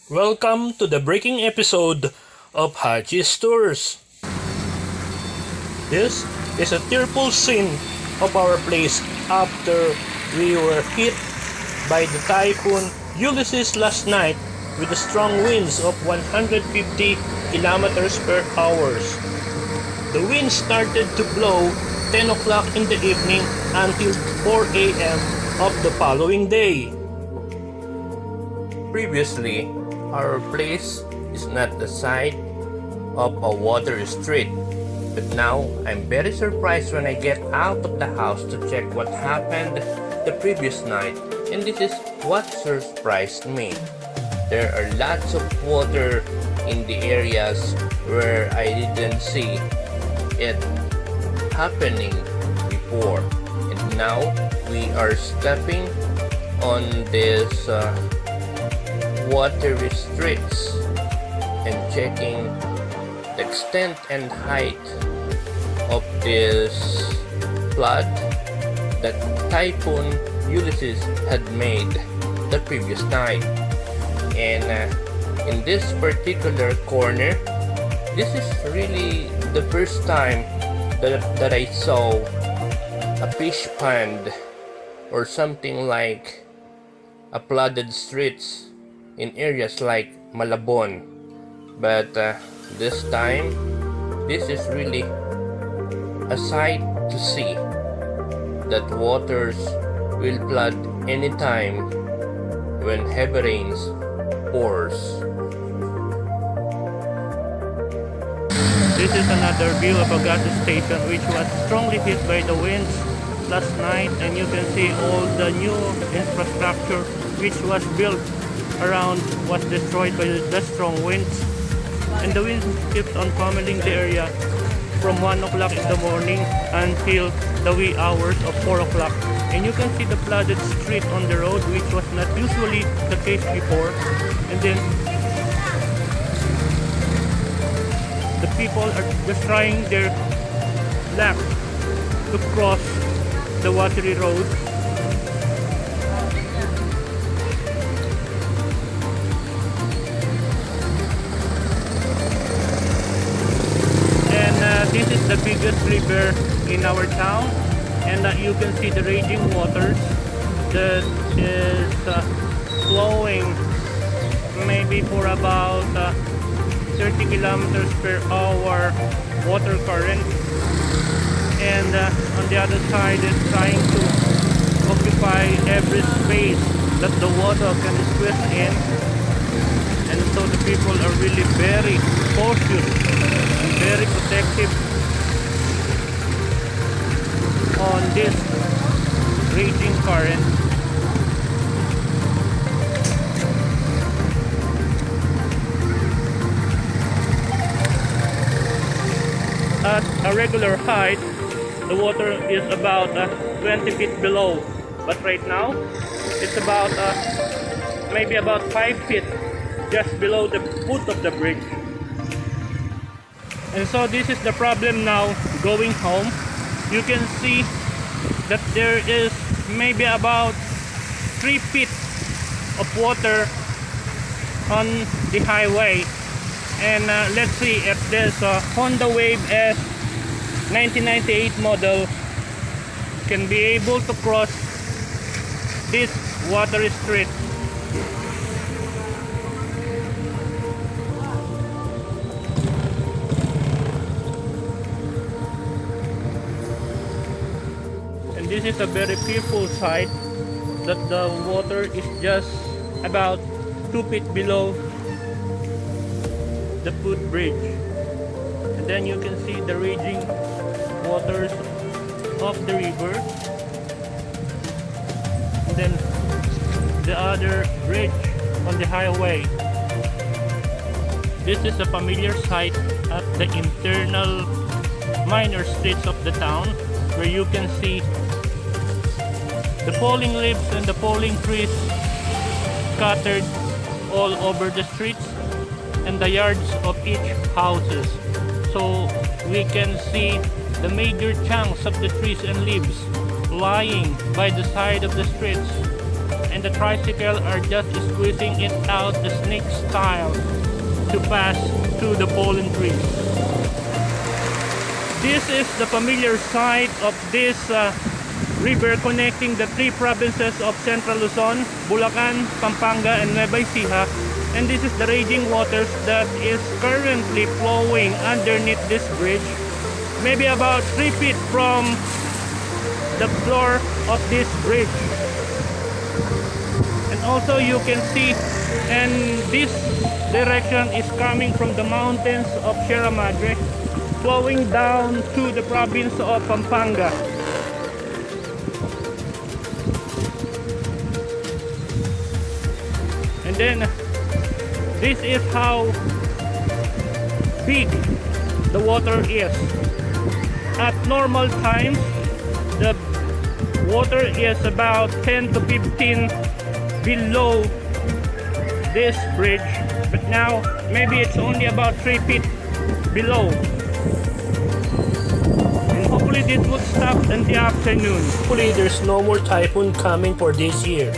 Welcome to the breaking episode of Hachi's Tours. This is a tearful scene of our place after we were hit by the Typhoon Ulyses last night with the strong winds of 150 kilometers per hour. The wind started to blow 10 o'clock in the evening until 4 a.m. of the following day. Previously, our place is not the site of a water street, but now I'm very surprised when I get out of the house to check what happened the previous night, and this is what surprised me. There are lots of water in the areas where I didn't see it happening before, and now we are stepping on this watery streets and checking the extent and height of this flood that Typhoon Ulyses had made the previous night. And in this particular corner, this is really the first time that I saw a fish pond or something like a flooded streets in areas like Malabon. But this time, this is really a sight to see that waters will flood anytime when heavy rains pours. This is another view of a gas station which was strongly hit by the winds last night, and you can see all the new infrastructure which was built around was destroyed by the strong winds, and the winds kept on pummeling the area from 1 o'clock in the morning until the wee hours of 4 o'clock. And you can see the flooded street on the road, which was not usually the case before. And then the people are just trying their luck to cross the watery road. And this is the biggest river in our town, and you can see the raging waters that is flowing maybe for about 30 kilometers per hour water current, and on the other side is trying to occupy every space that the water can squeeze in, and so the people are really very cautious and very protective on this raging current. At a regular height, the water is about 20 feet below, but right now it's about maybe about 5 feet just below the foot of the bridge. And so this is the problem now going home. You can see that there is maybe about 3 feet of water on the highway. And let's see if this Honda Wave S 1998 model can be able to cross this watery street. And this is a very fearful sight, that the water is just about 2 feet below the footbridge, and then you can see the raging waters of the river, and then the other bridge on the highway. This is a familiar sight at the internal minor streets of the town, where you can see the falling leaves and the falling trees scattered all over the streets and the yards of each houses. So we can see the major chunks of the trees and leaves lying by the side of the streets, and the tricycle are just squeezing it out the snake style to pass through the fallen trees. This is the familiar site of this river connecting the three provinces of Central Luzon, Bulacan, Pampanga, and Nueva Ecija. And this is the raging waters that is currently flowing underneath this bridge, maybe about 3 feet from the floor of this bridge. And also you can see, and this direction is coming from the mountains of Sierra Madre, flowing down to the province of Pampanga. And then this is how big the water is. At normal times, the water is about 10 to 15 below this bridge, but now maybe it's only about 3 feet below. And hopefully this would stop in the afternoon. Hopefully there's no more typhoon coming for this year.